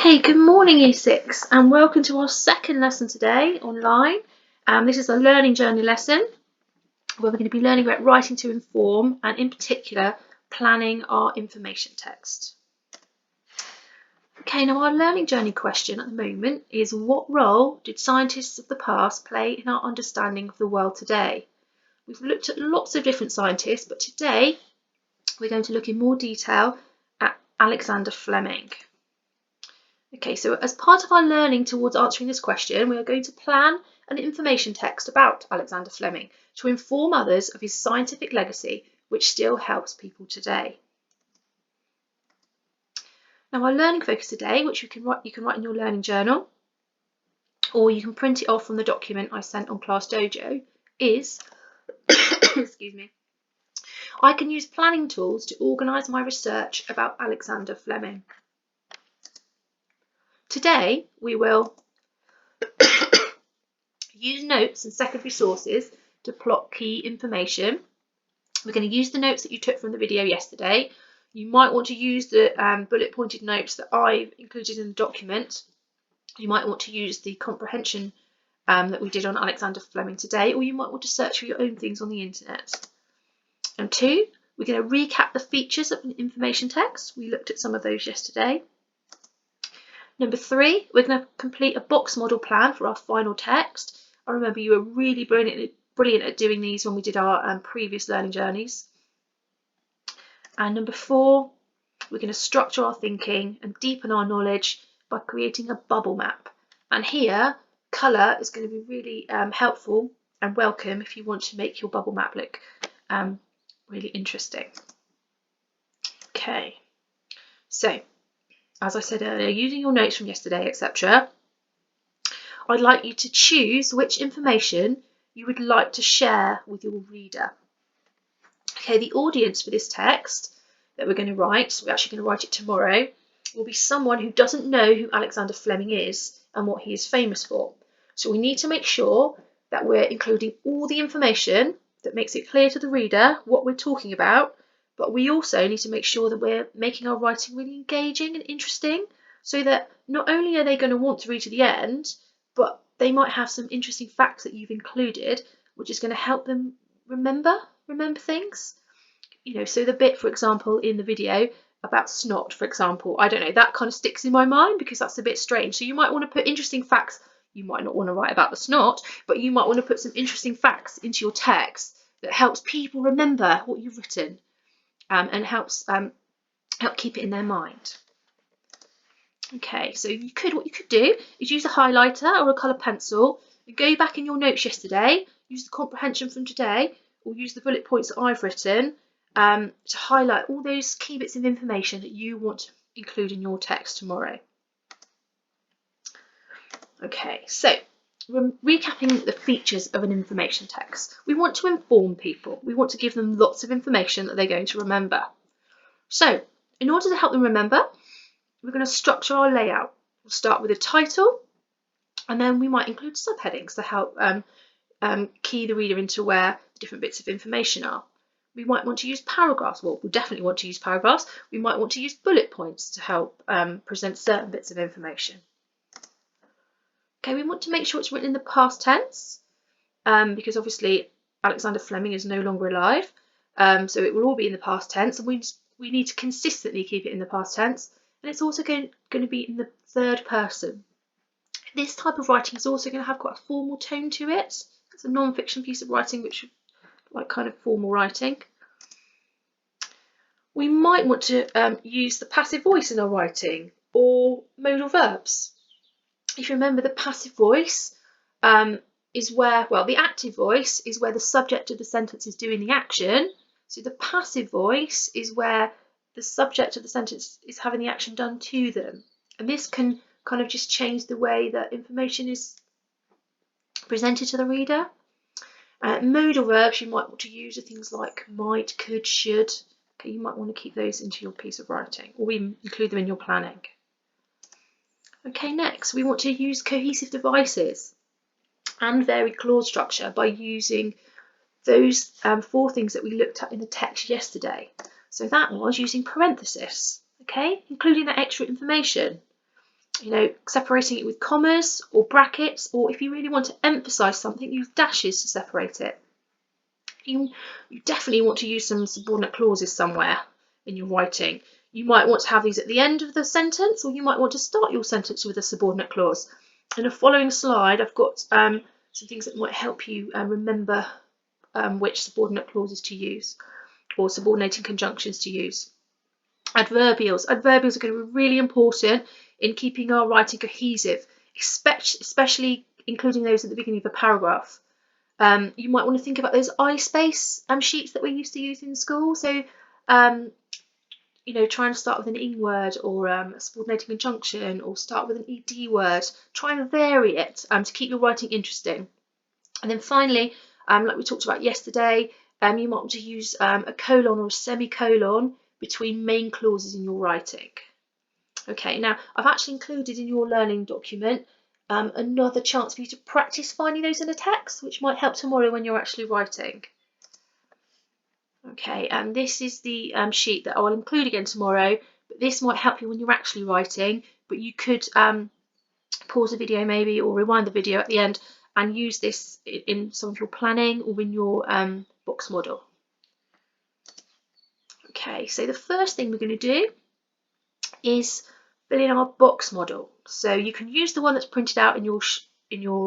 Okay, good morning Year 6 and welcome to our second lesson today online. This is a learning journey lesson where we're going to be learning about writing to inform and in particular planning our information text. Okay, now our learning journey question at the moment is, what role did scientists of the past play in our understanding of the world today? We've looked at lots of different scientists, but today we're going to look in more detail at Alexander Fleming. Okay, so as part of our learning towards answering this question, we are going to plan an information text about Alexander Fleming to inform others of his scientific legacy, which still helps people today. Now, our learning focus today, which you can write in your learning journal, or you can print it off from the document I sent on Class Dojo, is, excuse me, I can use planning tools to organise my research about Alexander Fleming. Today, we will use notes and secondary sources to plot key information. We're going to use the notes that you took from the video yesterday. You might want to use the bullet pointed notes that I've included in the document. You might want to use the comprehension that we did on Alexander Fleming today, or you might want to search for your own things on the internet. And 2, we're going to recap the features of an information text. We looked at some of those yesterday. Number 3, we're going to complete a box model plan for our final text. I remember you were really brilliant at doing these when we did our previous learning journeys. And number 4, we're going to structure our thinking and deepen our knowledge by creating a bubble map. And here, colour is going to be really helpful and welcome if you want to make your bubble map look really interesting. Okay, so as I said earlier, using your notes from yesterday, etc., I'd like you to choose which information you would like to share with your reader. Okay, the audience for this text that we're going to write, we're actually going to write it tomorrow, will be someone who doesn't know who Alexander Fleming is and what he is famous for. So we need to make sure that we're including all the information that makes it clear to the reader what we're talking about, but we also need to make sure that we're making our writing really engaging and interesting, so that not only are they going to want to read to the end, but they might have some interesting facts that you've included, which is going to help them remember things. You know, so the bit, for example, in the video about snot, for example, I don't know, that kind of sticks in my mind because that's a bit strange. So you might want to put interesting facts. You might not want to write about the snot, but you might want to put some interesting facts into your text that helps people remember what you've written. And helps help keep it in their mind. Okay, so what you could do is use a highlighter or a colour pencil and go back in your notes yesterday, use the comprehension from today, or use the bullet points that I've written to highlight all those key bits of information that you want to include in your text tomorrow. Okay, so we're recapping the features of an information text. We want to inform people. We want to give them lots of information that they're going to remember. So, in order to help them remember, we're going to structure our layout. We'll start with a title, and then we might include subheadings to help key the reader into where different bits of information are. We might want to use paragraphs. Well, we'll definitely want to use paragraphs. We might want to use bullet points to help present certain bits of information. Okay, we want to make sure it's written in the past tense because obviously Alexander Fleming is no longer alive, so it will all be in the past tense, and we need to consistently keep it in the past tense, and it's also going to be in the third person. This type of writing is also going to have quite a formal tone to it. It's a non-fiction piece of writing which like kind of formal writing. We might want to use the passive voice in our writing or modal verbs. If you remember, the passive voice is where, well, the active voice is where the subject of the sentence is doing the action. So the passive voice is where the subject of the sentence is having the action done to them. And this can kind of just change the way that information is presented to the reader. Modal verbs you might want to use are things like might, could, should. Okay, you might want to keep those into your piece of writing, or even include them in your planning. Okay, next we want to use cohesive devices and varied clause structure by using those 4 things that we looked at in the text yesterday. So that was using parenthesis, okay, including that extra information. You know, separating it with commas or brackets, or if you really want to emphasise something, use dashes to separate it. You definitely want to use some subordinate clauses somewhere in your writing. You might want to have these at the end of the sentence, or you might want to start your sentence with a subordinate clause. In the following slide, I've got some things that might help you remember which subordinate clauses to use or subordinating conjunctions to use. Adverbials. Adverbials are going to be really important in keeping our writing cohesive, especially including those at the beginning of a paragraph. You might want to think about those I space sheets that we used to use in school. So, you know, try and start with an ing word or a subordinating conjunction, or start with an ed word. Try and vary it to keep your writing interesting. And then finally, like we talked about yesterday, you might want to use a colon or a semicolon between main clauses in your writing. Okay, now I've actually included in your learning document another chance for you to practice finding those in a text, which might help tomorrow when you're actually writing. Okay, and this is the sheet that I'll include again tomorrow, but this might help you when you're actually writing, but you could pause the video maybe, or rewind the video at the end and use this in some of your planning or in your box model. Okay, so the first thing we're going to do is fill in our box model. So you can use the one that's printed out in your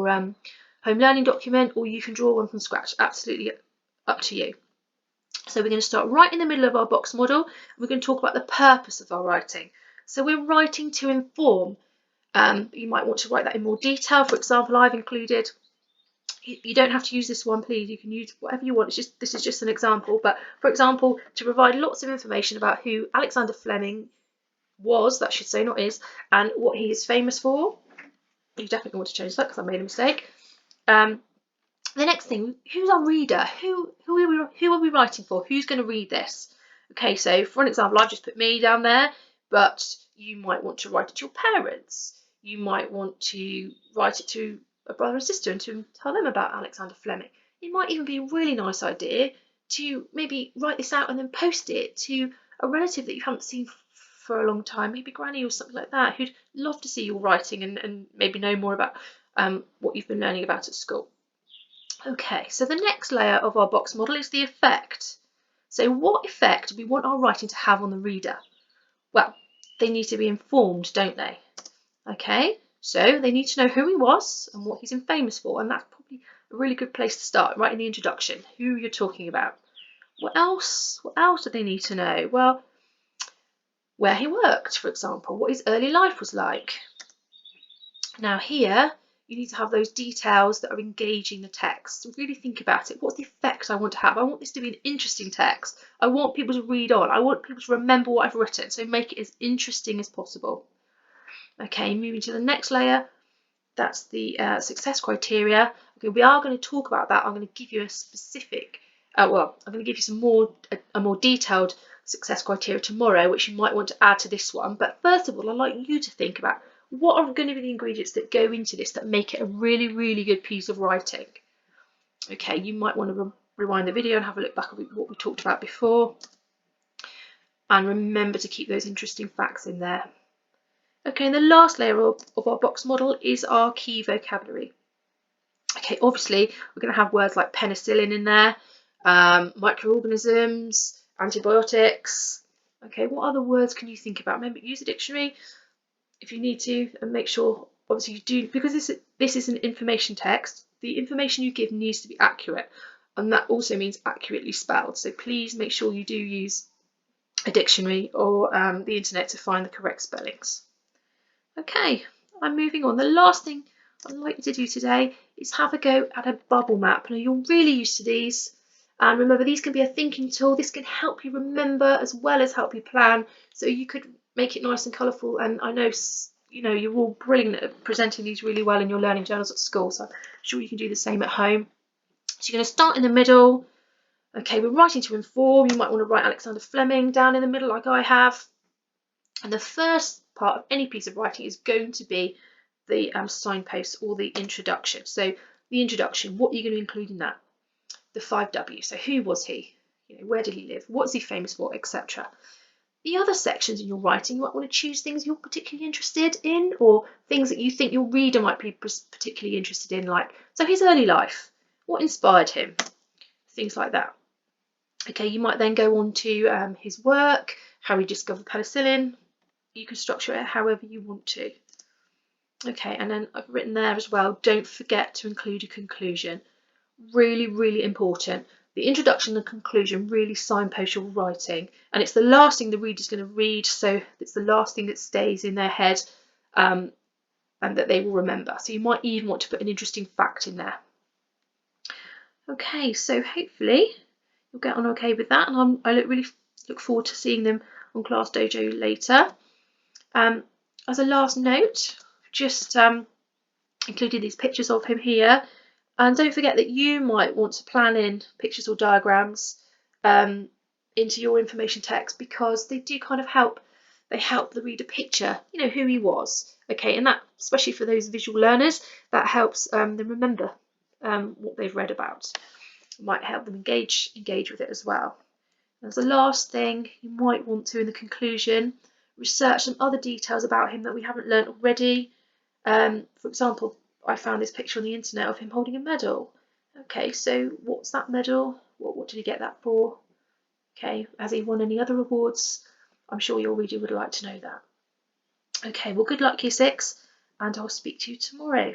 home learning document, or you can draw one from scratch. Absolutely up to you. So we're going to start right in the middle of our box model. We're going to talk about the purpose of our writing. So we're writing to inform. You might want to write that in more detail. For example, I've included, you don't have to use this one, please. You can use whatever you want. This is just an example. But for example, to provide lots of information about who Alexander Fleming was, that should say, not is, and what he is famous for. You definitely want to change that because I made a mistake. The next thing, who's our reader? Who are we writing for? Who's going to read this? Okay, so for an example, I've just put me down there, but you might want to write it to your parents. You might want to write it to a brother and sister and to tell them about Alexander Fleming. It might even be a really nice idea to maybe write this out and then post it to a relative that you haven't seen for a long time, maybe granny or something like that, who'd love to see your writing and maybe know more about what you've been learning about at school. Okay, so the next layer of our box model is the effect. So what effect do we want our writing to have on the reader? Well, they need to be informed, don't they? Okay, so they need to know who he was and what he's famous for, and that's probably a really good place to start, right in the introduction, who you're talking about. What else? What else do they need to know? Well, where he worked, for example, what his early life was like. Now here, you need to have those details that are engaging the text. So really think about it. What's the effect I want to have? I want this to be an interesting text. I want people to read on. I want people to remember what I've written. So make it as interesting as possible. Okay, moving to the next layer. That's the success criteria. Okay, we are going to talk about that. I'm going to give you a specific, I'm going to give you some more, a more detailed success criteria tomorrow, which you might want to add to this one. But first of all, I'd like you to think about what are going to be the ingredients that go into this that make it a really, really good piece of writing. Okay, you might want to rewind the video and have a look back at what we talked about before. And remember to keep those interesting facts in there. Okay, and the last layer of our box model is our key vocabulary. Okay, obviously we're going to have words like penicillin in there, microorganisms, antibiotics. Okay, what other words can you think about? Remember, use a dictionary if you need to, and make sure, obviously you do, because this is an information text, the information you give needs to be accurate, and that also means accurately spelled. So please make sure you do use a dictionary or the internet to find the correct spellings. Okay, I'm moving on. The last thing I'd like you to do today is have a go at a bubble map. Now you're really used to these, and remember these can be a thinking tool. This can help you remember as well as help you plan, so you could make it nice and colourful. And I know you're all brilliant at presenting these really well in your learning journals at school, so I'm sure you can do the same at home. So you're going to start in the middle. Okay, we're writing to inform. You might want to write Alexander Fleming down in the middle like I have. And the first part of any piece of writing is going to be the signpost or the introduction. So the introduction, what are you going to include in that? The 5 W's. So who was he? Where did he live? What's he famous for, etc. The other sections in your writing, you might want to choose things you're particularly interested in, or things that you think your reader might be particularly interested in, like, so his early life, what inspired him, things like that. Okay, you might then go on to his work, how he discovered penicillin. You can structure it however you want to. Okay, and then I've written there as well, don't forget to include a conclusion. Really, really important. The introduction and conclusion really signpost your writing, and it's the last thing the reader's going to read, so it's the last thing that stays in their head and that they will remember. So you might even want to put an interesting fact in there. Okay, so hopefully you'll get on okay with that, and I really look forward to seeing them on Class Dojo later. As a last note, just included these pictures of him here. And don't forget that you might want to plan in pictures or diagrams into your information text, because they do kind of help. They help the reader picture, you know, who he was. Okay, and that, especially for those visual learners, that helps them remember what they've read about. It might help them engage with it as well. As the last thing, you might want to, in the conclusion, research some other details about him that we haven't learnt already. For example, I found this picture on the internet of him holding a medal. Okay, so what's that medal? What did he get that for? Okay, has he won any other awards? I'm sure your reader would like to know that. Okay, well, good luck, Year 6, and I'll speak to you tomorrow.